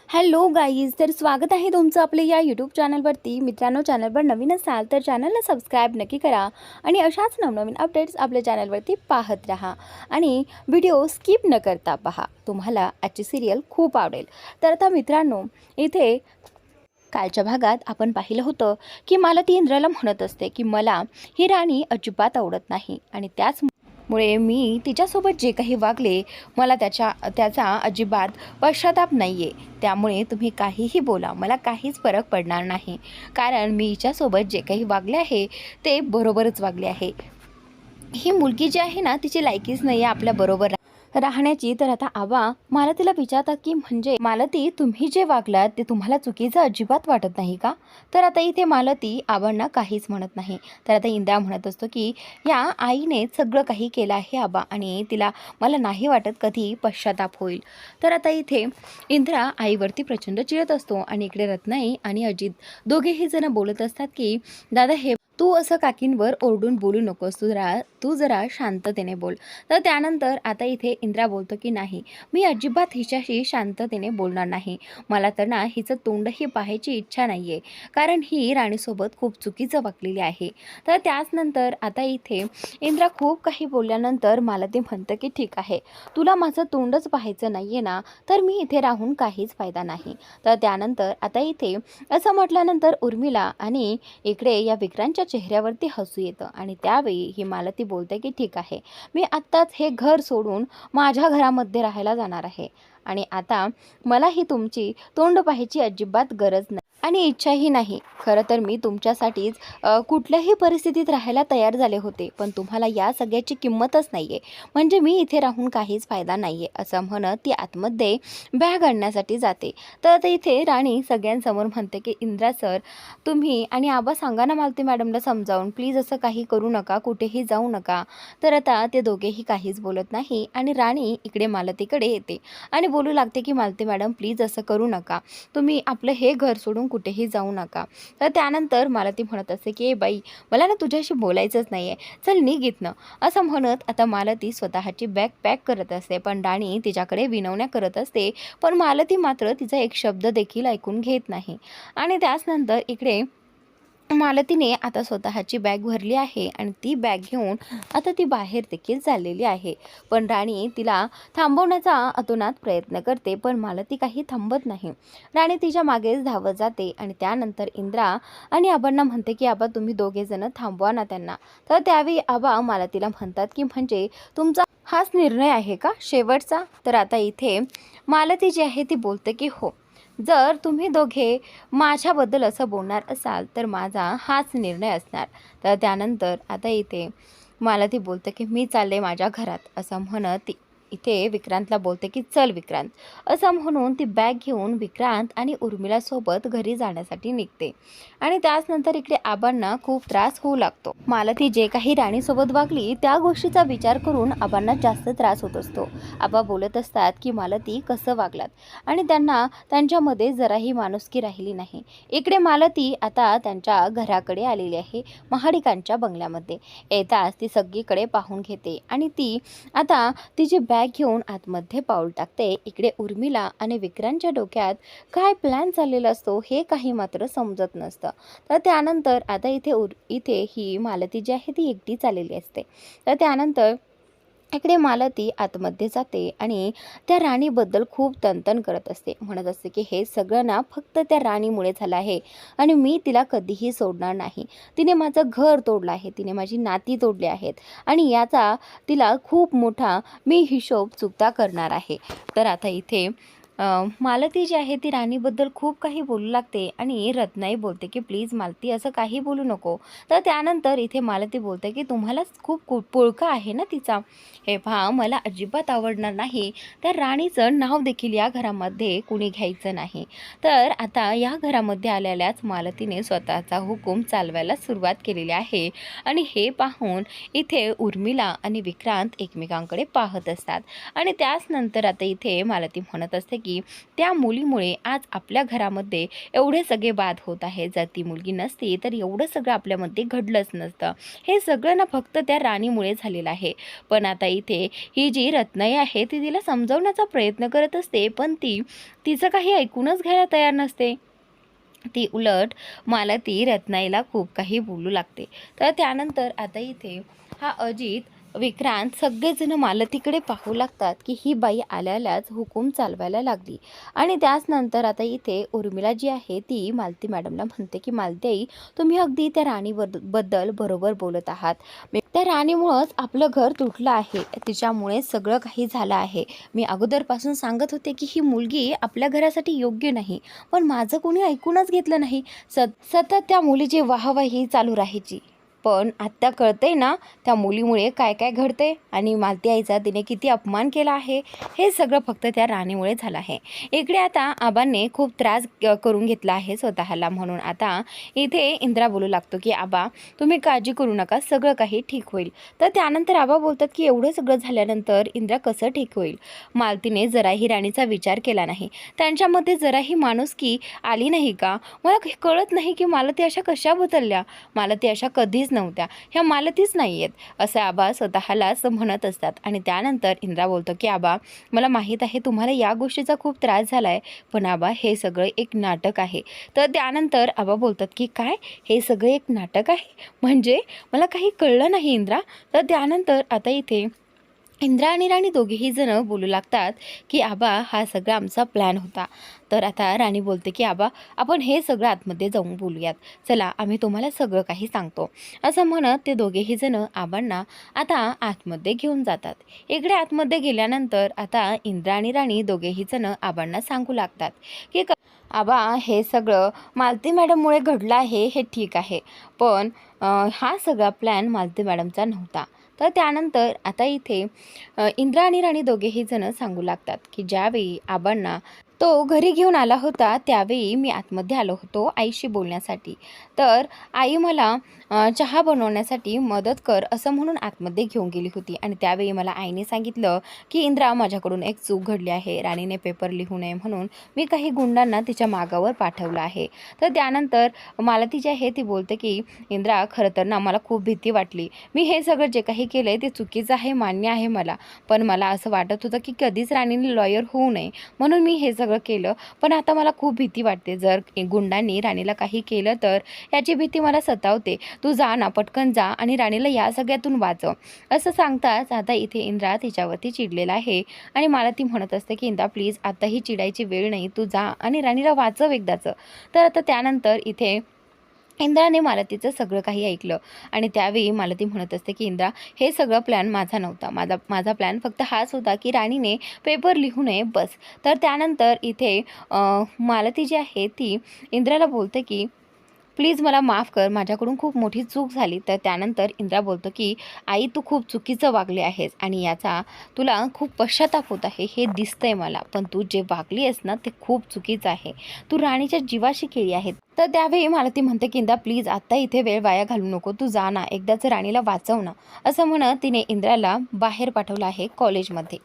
Hello guys, तर स्वागत आहे तुमचं आपल्या या यूट्यूब चॅनलवरती. मित्रांनो, चॅनलवर नवीन असाल तर चॅनलला सबस्क्राईब नक्की करा आणि अशाच नवनवीन अपडेट्स आपल्या चॅनलवरती पाहत राहा आणि व्हिडिओ स्किप न करता पहा. तुम्हाला आजची सिरियल खूप आवडेल. तर आता मित्रांनो, इथे कालच्या भागात आपण पाहिलं होतं की मालती इंद्राला म्हणत असते की मला ही राणी अजिबात आवडत नाही आणि त्याचमुळे मी तिच्यासोबत जे काही वागले मला त्याचा अजिबात पश्चाताप नाही आहे. त्यामुळे तुम्ही काहीही बोला, मला काहीच फरक पडणार नाही, कारण मी हिच्यासोबत जे काही वागले आहे ते बरोबरच वागले आहे. ही मुलगी जी आहे ना, तिची लायकीच नाही आहे आपल्याबरोबर राहण्याची. तर आता आबा मालतीला विचारतात की म्हणजे मालती, तुम्ही जे वागलात ते तुम्हाला चुकीचं अजिबात वाटत नाही का? तर आता इथे मालती आबांना काहीच म्हणत नाही. तर आता इंद्रा म्हणत असतो की या आईने सगळं काही केलं आहे आबा, आणि तिला मला नाही वाटत कधी पश्चाताप होईल. तर आता इथे इंद्रा आईवरती प्रचंड चिडत असतो आणि इकडे रत्नाई आणि अजित दोघेही जण बोलत असतात की दादा, हे तू असं काकींवर ओरडून बोलू नकोस, तू जरा शांततेने बोल. तर त्यानंतर आता इथे इंद्रा बोलतो की नाही, मी अजिबात हिच्याशी शांततेने बोलणार नाही. मला तर ना हिचं तोंडही पाहायची इच्छा नाही आहे, कारण ही राणीसोबत खूप चुकीचं वागलेली आहे. तर त्याचनंतर आता इथे इंद्रा खूप काही बोलल्यानंतर मला ते म्हणतं की ठीक आहे, तुला माझं तोंडच पाहायचं नाही आहे ना, तर मी इथे राहून काहीच फायदा नाही. तर त्यानंतर आता इथे असं म्हटल्यानंतर उर्मिला आणि इकडे या विक्रांतच्या चेहऱ्यावरती हसू येतं आणि त्यावेळी ही मालती बोलते की ठीक आहे, मी आत्ताच हे घर सोडून माझ्या घरामध्ये राहायला जाणार आहे आणि आता मला ही तुमची तोंड पाहायची अजिबात गरज नाही आणि इच्छाही नाही. खरं तर मी तुमच्यासाठीच कुठल्याही परिस्थितीत राहायला तयार झाले होते, पण तुम्हाला या सगळ्याची किंमतच नाही आहे, म्हणजे मी इथे राहून काहीच फायदा नाही आहे, असं म्हणत ती आतमध्ये बॅग आणण्यासाठी जाते. तर आता इथे राणी सगळ्यांसमोर म्हणते की इंद्रा सर, तुम्ही आणि आबा सांगा ना मालती मॅडमला समजावून, प्लीज असं काही करू नका, कुठेही जाऊ नका. तर आता ते दोघेही काहीच बोलत नाही आणि राणी इकडे मालतीकडे येते आणि बोलू लागते की मालती मॅडम, प्लीज असं करू नका, तुम्ही आपलं हे घर सोडून कुठेही जाऊ नका. तर त्यानंतर मालती म्हणत असते की बाई, मला ना तुझ्याशी बोलायचंच नाही आहे, चल निघ इथनं. असं म्हणत आता मालती स्वतःची बॅग पॅक करत असते, पण राणी तिच्याकडे विनवण्या करत असते, पण मालती मात्र तिचा एक शब्द देखील ऐकून घेत नाही. आणि त्याचनंतर इकडे मालतीने आता स्वतःची बॅग भरली आहे आणि ती बॅग घेऊन आता ती बाहेर देखील चाललेली आहे. पण राणी तिला थांबवण्याचा अतोनात प्रयत्न करते, पण मालती काही थांबत नाही. राणी तिच्या मागेच धावत जाते आणि त्यानंतर इंद्रा आणि आबांना म्हणते की आबा, तुम्ही दोघे जण थांबवा ना त्यांना. तर त्यावेळी आबा मालतीला म्हणतात की म्हणजे तुमचा हाच निर्णय आहे का शेवटचा? तर आता इथे मालती जी आहे ती बोलते की हो, जर तुम्ही दोघे माझ्याबद्दल असं बोलणार असाल तर माझा हाच निर्णय असणार. तर त्यानंतर आता इथे मला ती बोलते की मी चालले माझ्या घरात, असं म्हणत ती इथे विक्रांतला बोलते की चल विक्रांत. असं म्हणून ती बॅग घेऊन विक्रांत आणि उर्मिलासोबत घरी जाण्यासाठी निघते आणि त्याचनंतर इकडे आबांना खूप त्रास होऊ लागतो. मालती जे काही राणीसोबत वागली त्या गोष्टीचा विचार करून आबांना जास्त त्रास होत असतो. आबा बोलत असतात की मालती कसं वागलात आणि त्यांना त्यांच्यामध्ये जराही माणुसकी राहिली नाही. इकडे मालती आता त्यांच्या घराकडे आलेली आहे, महाडिकांच्या बंगल्यामध्ये. येताच ती सगळीकडे पाहून घेते आणि ती आता तिची बॅग घेऊन आतमध्ये पाऊल टाकते. इकडे उर्मिला आणि विक्रांतच्या डोक्यात काय प्लॅन चाललेला असतो हे काही मात्र समजत नसतं. तर त्यानंतर आता इथे ही मालती जी आहे ती एकटीच आलेली असते. तर त्यानंतर इकडे मालती आतमध्ये जाते आणि त्या राणीबद्दल खूप तनतन करत असते, म्हणत असते की हे सगळं ना फक्त त्या राणीमुळे झालं आहे आणि मी तिला कधीही सोडणार नाही. तिने माझं घर तोडलं आहे, तिने माझी नाती तोडली आहेत आणि याचा तिला खूप मोठा मी हिशोब चुकता करणार आहे. तर आता इथे मालती जी आहे ती राणीबद्दल खूप काही बोलू लागते आणि रत्नाई बोलते की प्लीज मालती, असं काही बोलू नको. तर त्यानंतर इथे मालती बोलते की तुम्हालाच खूप पुळका आहे ना तिचा. हे पहा, मला अजिबात आवडणार नाही, त्या राणीचं नाव देखील या घरामध्ये कुणी घ्यायचं नाही. तर आता या घरामध्ये आलेल्याच मालतीने स्वतःचा हुकूम चालवायला सुरुवात केलेली आहे आणि हे पाहून इथे उर्मिला आणि विक्रांत एकमेकांकडे पाहत असतात आणि त्याचनंतर आता इथे मालती म्हणत असते की त्या मुलीमुळे आज आपल्या घरामध्ये एवढे सगळे वाद होत आहे. जर ती मुलगी नसती तर एवढं सगळं आपल्यामध्ये घडलंच नसतं. हे सगळं ना फक्त त्या राणीमुळे झालेलं आहे. पण आता इथे ही जी रत्नाई आहे ती तिला समजावण्याचा प्रयत्न करत असते, पण ती तिचं काही ऐकूनच घ्यायला तयार नसते. ती उलट मला ती रत्नाईला खूप काही बोलू लागते. तर त्यानंतर आता इथे हा अजित, विक्रांत सगळेजण मालतीकडे पाहू लागतात की ही बाई आल्यालाच हुकूम चालवायला लागली. आणि त्याचनंतर आता इथे उर्मिला जी आहे ती मालती मॅडमला म्हणते की मालती, तुम्ही अगदी त्या राणीबद्दल बरोबर बोलत आहात. त्या राणीमुळंच आपलं घर तुटलं आहे, तिच्यामुळे सगळं काही झालं आहे. मी अगोदरपासून सांगत होते की ही मुलगी आपल्या घरासाठी योग्य नाही, पण माझं कोणी ऐकूनच घेतलं नाही. सतत त्या मुलीची वाहवाही चालू राहायची. पण आत्ता कळतंय ना त्या मुलीमुळे काय काय घडते आणि मालती आईचा तिने किती अपमान केला आहे. हे सगळं फक्त त्या राणीमुळे झालं आहे. इकडे आता आबांनी खूप त्रास करून घेतला आहे स्वतःला. म्हणून आता इथे इंद्रा बोलू लागतो की आबा तुम्ही काळजी करू नका, सगळं काही ठीक होईल. तर त्यानंतर आबा बोलतात की एवढं सगळं झाल्यानंतर इंद्रा कसं ठीक होईल. मालतीने जराही राणीचा विचार केला नाही. त्यांच्यामध्ये जराही माणुसकी आली नाही का. मला कळत नाही की मालती अशा कशा बदलल्या. मालती अशा कधीच नव्हत्या, ह्या मालतीच नाही आहेत असं आबा स्वतःलाच म्हणत असतात. आणि त्यानंतर इंद्रा बोलतो की आबा मला माहीत आहे तुम्हाला या गोष्टीचा खूप त्रास झाला आहे, पण आबा हे सगळं एक नाटक आहे. तर त्यानंतर आबा बोलतात की काय, हे सगळं एक नाटक आहे म्हणजे मला काही कळलं नाही इंद्रा. तर त्यानंतर आता इथे इंद्रा आणि राणी दोघेही जण बोलू लागतात की आबा हा सगळा आमचा प्लॅन होता. तर आता राणी बोलते की आबा आपण हे सगळं आतमध्ये जाऊन बोलूयात, चला आम्ही तुम्हाला सगळं काही सांगतो. असं म्हणत ते दोघेही जण आबांना आता आतमध्ये घेऊन जातात. इकडे आतमध्ये गेल्यानंतर आता इंद्रा आणि राणी दोघेही जण आबांना सांगू लागतात की आबा हे सगळं मालती मॅडममुळे घडलं आहे, हे ठीक आहे, पण हा सगळा प्लॅन मालती मॅडमचा नव्हता. तर त्यानंतर आता इथे इंद्रा आणि राणी दोघेही जण सांगू लागतात की ज्यावेळी आबांना तो घरी घेऊन आला होता त्यावेळी मी आतमध्ये आलो होतो आईशी बोलण्यासाठी. तर आई मला चहा बनवण्यासाठी मदत कर असं म्हणून आतमध्ये घेऊन गेली होती. आणि त्यावेळी मला आईने सांगितलं की इंद्रा माझ्याकडून एक चूक घडली आहे, राणीने पेपर लिहू नये म्हणून मी काही गुंडांना तिच्या मागावर पाठवलं आहे. तर त्यानंतर मालती जी आहे ती बोलते की इंद्रा खरं तर ना मला खूप भीती वाटली. मी हे सगळं जे काही केलं आहे ते चुकीचं आहे, मान्य आहे मला, पण मला असं वाटत होतं की कधीच राणीने लॉयर होऊ नये म्हणून मी हे सगळं केलं. पण आता मला खूप भीती वाटते, जर गुंडांनी राणीला काही केलं तर याची भीती मला सतावते. तू जा ना, पटकन जा आणि राणीला या सगळ्यातून वाचव. असं सांगताच आता इथे इंद्रा तिच्यावरती चिडलेला आहे आणि मला ती म्हणत असते की इंद्रा प्लीज आता ही चिडायची वेळ नाही, तू जा आणि राणीला वाचव एकदाचं. तर आता त्यानंतर इथे इंद्राने मालतीचं सगळं काही ऐकलं आणि त्यावेळी मालती म्हणत असते की इंद्रा हे सगळं प्लॅन माझा नव्हता, माझा प्लॅन फक्त हाच होता की राणीने पेपर लिहू नये बस. तर त्यानंतर इथे मालती जी आहे ती इंद्राला बोलते की प्लीज मला माफ कर, माझ्याकडून खूप मोठी चूक झाली. तर त्यानंतर इंद्रा बोलतो की आई तू खूप चुकीचं वागली आहेस आणि याचा तुला खूप पश्चाताप होत आहे हे दिसतंय मला, पण तू जे वागली आहेस ना ते खूप चुकीचं आहे, तू राणीच्या जीवाशी खेळली आहे. तर त्यावेळी मला ती म्हणते की इंद्रा प्लीज आत्ता इथे वेळ वाया घालू नको, तू जा ना, एकदाच राणीला वाचव ना. असं म्हणत तिने इंद्राला बाहेर पाठवलं आहे कॉलेजमध्ये.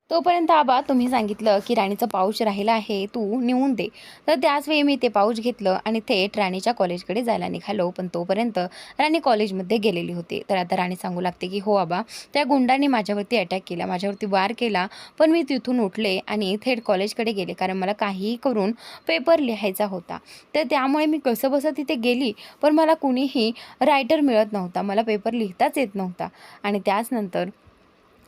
तोपर्यंत आबा तुम्ही सांगितलं की राणीचं पाऊच राहिलं आहे, तू नेऊन दे. तर त्याचवेळी मी ते पाऊच घेतलं आणि थेट राणीच्या कॉलेजकडे जायला निघालो. पण तोपर्यंत राणी कॉलेजमध्ये गेलेली होती. तर आता राणी सांगू लागते की हो आबा त्या गुंडांनी माझ्यावरती अटॅक केला, माझ्यावरती वार केला, पण मी तिथून उठले आणि थेट कॉलेजकडे गेले कारण मला काहीही करून पेपर लिहायचा होता. तर त्यामुळे मी कसंबसं तिथे गेली, पण मला कुणीही रायटर मिळत नव्हता, मला पेपर लिहिताच येत नव्हता. आणि त्याचनंतर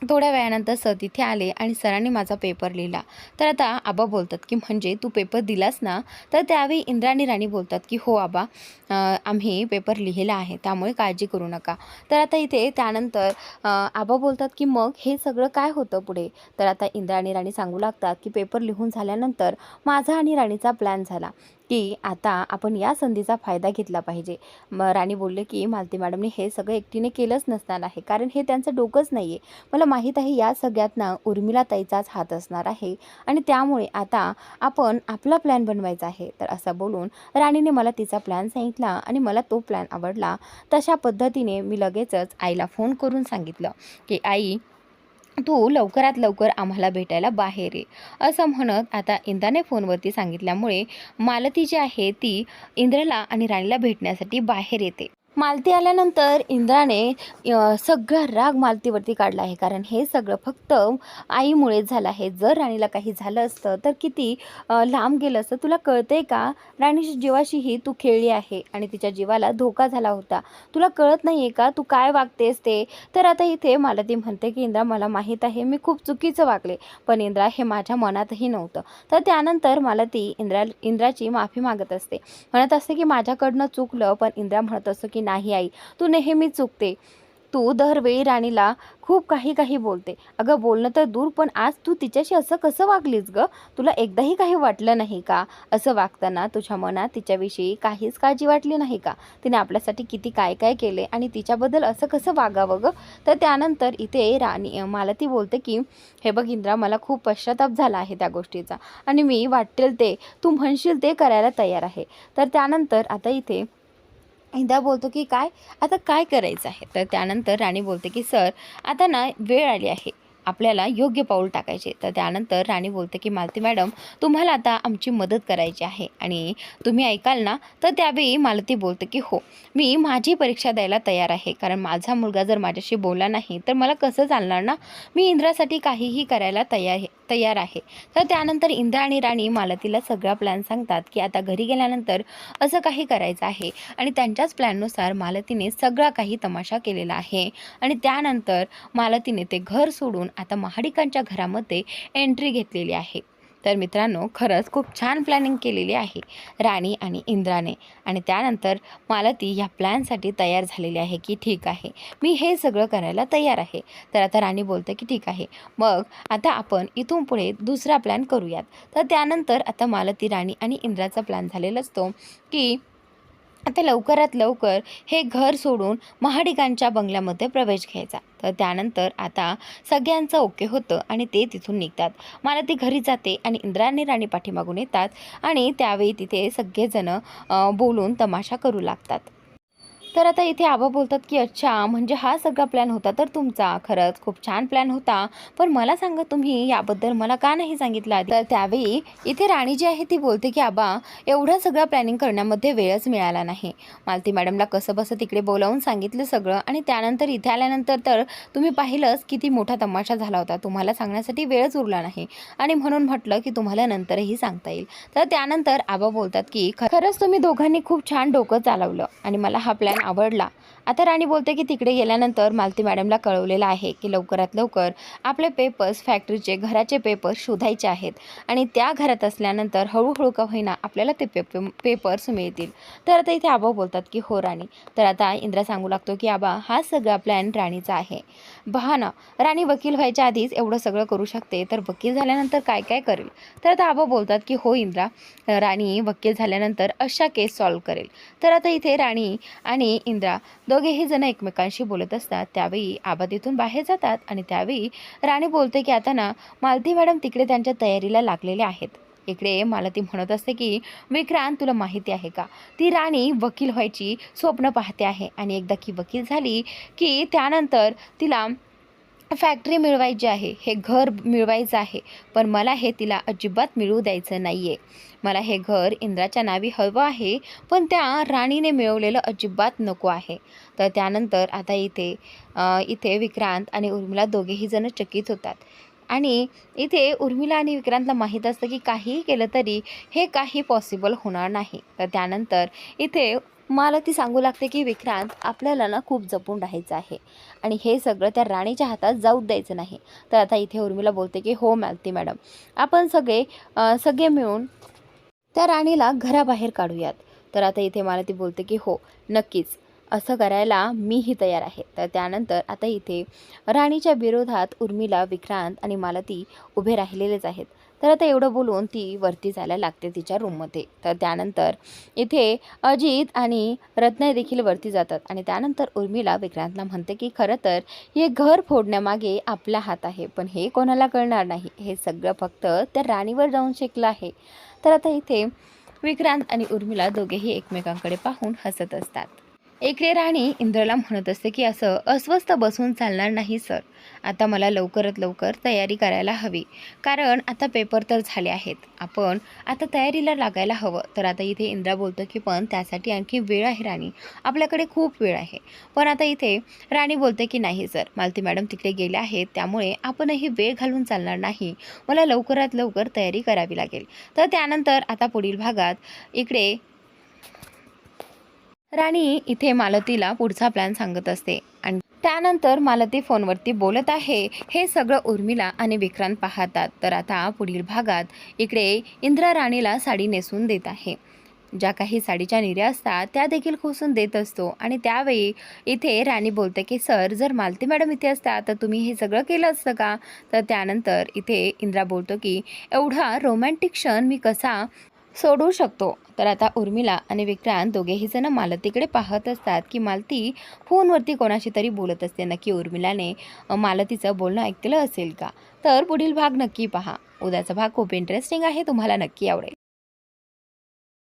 थोड्या वेळानंतर सर तिथे आले आणि सरांनी माझा पेपर लिहिला. तर आता आबा बोलतात की म्हणजे तू पेपर दिलास ना. तर त्यावेळी इंद्रा आणि राणी बोलतात की हो आबा आम्ही पेपर लिहिला आहे, त्यामुळे काळजी करू नका. तर आता इथे त्यानंतर आबा बोलतात की मग हे सगळं काय होतं पुढे. तर आता इंद्रा आणि राणी सांगू लागतात की पेपर लिहून झाल्यानंतर माझा आणि राणीचा प्लॅन झाला की आता आपण या संधीचा फायदा घेतला पाहिजे. राणी बोलले की मालती मॅडमने हे सगळं एकटीने केलंच नसणार आहे, कारण हे त्यांचं डोकंच नाही आहे. मला माहीत आहे या सगळ्यातनं उर्मिला ताईचाच हात असणार आहे आणि त्यामुळे आता आपण आपला प्लॅन बनवायचा आहे. तर असं बोलून राणीने मला तिचा प्लॅन सांगितला आणि मला तो प्लॅन आवडला. तशा पद्धतीने मी लगेचच आईला फोन करून सांगितलं की आई तू लवकरात लवकर आम्हाला भेटायला बाहेर ये, असं म्हणत आता इंद्राने फोनवरती सांगितल्यामुळे मालती जी आहे ती इंद्राला आणि राणीला भेटण्यासाठी बाहेर येते. मालती आल्यानंतर इंद्राने सगळा राग मालतीवरती काढला आहे, कारण हे सगळं फक्त आईमुळेच झालं आहे. जर राणीला काही झालं असतं तर किती लांब गेलं असतं. तुला कळतंय का? राणीच्या जीवाशीही तू खेळली आहे आणि तिच्या जीवाला धोका झाला होता. तुला कळत नाही आहे का तू काय वागतेस ते? तर आता इथे मालती म्हणते की इंद्रा, मला माहीत आहे मी खूप चुकीचं वागले, पण इंद्रा हे माझ्या मनातही नव्हतं. तर त्यानंतर मालती इंद्राची माफी मागत असते, म्हणत असते की माझ्याकडनं चुकलं. पण इंद्रा म्हणत असतो की नाही आई, तू नेहमी चुकते. तू दरवेळी राणीला खूप काही बोलते. अगं बोलणं तर दूर, पण आज तू तिच्याशी असं कसं वागलीस गं? तुला एकदाही काही वाटलं नाही का? असं वागताना तुझ्या मनात तिच्याविषयी काहीच काळजी वाटली नाही का? तिने आपल्यासाठी किती काय केले आणि तिच्याबद्दल असं कसं वागावं गं? तर त्यानंतर इथे मालती बोलते की हे बघ इंद्रा, मला खूप पश्चाताप झाला आहे त्या गोष्टीचा आणि मी वाटेल ते, तू म्हणशील ते करायला तयार आहे. तर त्यानंतर आता इथे इंद्रा बोलतो की काय आता काय करायचं आहे? तर त्यानंतर राणी बोलते की सर, आता ना वेळ आली आहे आपल्याला योग्य पाऊल टाकायचे. तर त्यानंतर राणी बोलते की मालती मॅडम, तुम्हाला आता आमची मदत करायची आहे आणि तुम्ही ऐकाल ना? तर त्यावेळी मालती बोलते की हो, मी माझी परीक्षा द्यायला तयार आहे, कारण माझा मुलगा जर माझ्याशी बोलला नाही तर मला कसं चालणार ना? मी इंद्रासाठी काहीही करायला तयार आहे. तर त्यानंतर इंद्रा आणि राणी मालतीला सगळा प्लॅन सांगतात की आता घरी गेल्यानंतर असं काही करायचं आहे आणि त्यांच्याच प्लॅननुसार मालतीने सगळा काही तमाशा केलेला आहे. आणि त्यानंतर मालतीने ते घर सोडून आता महाडिकांच्या घरामध्ये एंट्री घेतलेली आहे. तर मित्रांनो, खरंच खूप छान प्लॅनिंग केलेली आहे राणी आणि इंद्राने. आणि त्यानंतर मालती या प्लॅनसाठी तयार झालेली आहे की ठीक आहे, मी हे सगळं करायला तयार आहे. तर आता राणी बोलते की ठीक आहे, मग आता आपण इथून पुढे दुसरा प्लॅन करूयात. तर त्यानंतर आता मालती, राणी आणि इंद्राचा प्लॅन झालेला असतो की आता लवकरात लवकर हे घर सोडून महाडिकांच्या बंगल्यामध्ये प्रवेश घ्यायचा. तर त्यानंतर आता सगळ्यांचं ओके होतं आणि ते तिथून निघतात. मालती घरी जाते आणि इंद्रा आणि राणी पाठीमागून येतात आणि त्यावेळी तिथे सगळेजण बोलून तमाशा करू लागतात. तर आता इथे आबा बोलतात की अच्छा, म्हणजे हा सगळा प्लॅन होता तर तुमचा. खरंच खूप छान प्लॅन होता, पण मला सांगा तुम्ही याबद्दल मला का नाही सांगितलं आधी? तर त्यावेळी इथे राणी जी आहे ती बोलते की आबा, एवढं सगळं प्लॅनिंग करण्यामध्ये वेळच मिळाला नाही. मालती मॅडमला कसं बसं तिकडे बोलावून सांगितलं सगळं आणि त्यानंतर इथे आल्यानंतर तर तुम्ही पाहिलंच किती मोठा तमाशा झाला होता. तुम्हाला सांगण्यासाठी वेळच उरला नाही आणि म्हणून म्हटलं की तुम्हाला नंतरही सांगता येईल. तर त्यानंतर आबा बोलतात की खरंच तुम्ही दोघांनी खूप छान डोकं चालवलं आणि मला हा प्लॅन आवडला. आता राणी बोलते की तिकडे गेल्यानंतर मालती मॅडमला कळवलेलं आहे की लवकरात लवकर आपले पेपर्स, फॅक्टरीचे, घराचे पेपर्स शोधायचे आहेत आणि त्या घरात असल्यानंतर हळूहळू का होईना आपल्याला ते पेपर्स मिळतील. तर आता इथे आबा बोलतात की हो राणी. तर आता इंद्रा सांगू लागतो की आबा, हा सगळा प्लॅन राणीचा आहे. पहा ना, राणी वकील व्हायच्या आधीच एवढं सगळं करू शकते, तर वकील झाल्यानंतर काय काय करेल? तर आता आबा बोलतात की हो इंद्रा, राणी वकील झाल्यानंतर अशा केस सॉल्व्ह करेल. तर आता इथे राणी आणि इंद्रा दोघेही जण एकमेकांशी बोलत असतात. त्यावेळी आबा तिथून बाहेर जातात आणि त्यावेळी राणी बोलते की आता ना मालती मॅडम तिकडे त्यांच्या तयारीला लागलेले आहेत. इकडे मालती म्हणत असते की विक्रांत, तुला माहिती आहे का, ती राणी वकील व्हायची स्वप्न पाहते आहे आणि एकदा की वकील झाली की त्यानंतर तिला फॅक्टरी मिळवायची आहे, हे घर मिळवायचं आहे. पण मला हे तिला अजिबात मिळू द्यायचं नाही आहे. मला हे घर इंद्राच्या नावी हवं आहे, पण त्या राणीने मिळवलेलं अजिबात नको आहे. तर त्यानंतर आता इथे विक्रांत आणि उर्मिला दोघेही जण चकित होतात आणि इथे उर्मिला आणि विक्रांतला माहीत असतं की काहीही केलं तरी हे काही पॉसिबल होणार नाही. तर त्यानंतर इथे मालती सांगू लागते की विक्रांत, आपल्याला ना खूप जपून राहायचं आहे आणि हे सगळं त्या राणीच्या हातात जाऊ द्यायचं नाही. तर आता इथे उर्मिला बोलते की हो मालती मॅडम, आपण सगळे मिळून त्या राणीला घराबाहेर काढूयात. तर आता इथे मालती बोलते की हो नक्कीच, असं करायला मीही तयार आहे. तर त्यानंतर आता इथे राणीच्या विरोधात उर्मिला, विक्रांत आणि मालती उभे राहिलेलेच आहेत. तर आता एवढं बोलून ती वरती जायला लागते तिच्या रूममध्ये. तर त्यानंतर इथे अजित आणि रत्ना देखील वरती जातात आणि त्यानंतर उर्मिला विक्रांतला म्हणते की खरं तर हे घर फोडण्यामागे आपला हात आहे, पण हे कोणाला कळणार नाही. हे सगळं फक्त त्या राणीवर जाऊन शेकलं आहे. तर आता इथे विक्रांत आणि उर्मिला दोघेही एकमेकांकडे पाहून हसत असतात. इकडे राणी इंद्रला म्हणत असते की असं अस्वस्थ बसून चालणार नाही सर. आता मला लवकरात लवकर तयारी करायला हवी, कारण आता पेपर तर झाले आहेत. आपण आता तयारीला लागायला हवं. तर आता इथे इंद्रा बोलतो की पण त्यासाठी आणखी वेळ आहे राणी, आपल्याकडे खूप वेळ आहे. पण आता इथे राणी बोलते की नाही सर, मालती मॅडम तिकडे गेले आहेत, त्यामुळे आपणही वेळ घालवून चालणार नाही. मला लवकरात लवकर तयारी करावी लागेल. तर त्यानंतर आता पुढील भागात इकडे राणी इथे मालतीला पुढचा प्लॅन सांगत असते आणि त्यानंतर मालती फोनवरती बोलत आहे. हे सगळं उर्मिला आणि विक्रांत पाहतात. तर आता पुढील भागात इकडे इंद्रा राणीला साडी नेसून देत आहे. ज्या काही साडीच्या निर्या असतात त्या देखील खोसून देत असतो आणि त्यावेळी इथे राणी बोलते की सर, जर मालती मॅडम इथे असतात तर तुम्ही हे सगळं केलं असतं का? तर त्यानंतर इथे इंद्रा बोलतो की एवढा रोमॅन्टिक क्षण मी कसा सोडू शकतो. तर आता उर्मिला आणि विक्रांत दोघेही जण मालतीकडे पाहत असतात की मालती फोनवरती कोणाशी तरी बोलत असते. नक्की उर्मिलाने मालतीचं बोलणं ऐकलेलं असेल का? तर पुढील भाग नक्की पहा. उद्याचा भाग खूप इंटरेस्टिंग आहे, तुम्हाला नक्की आवडेल.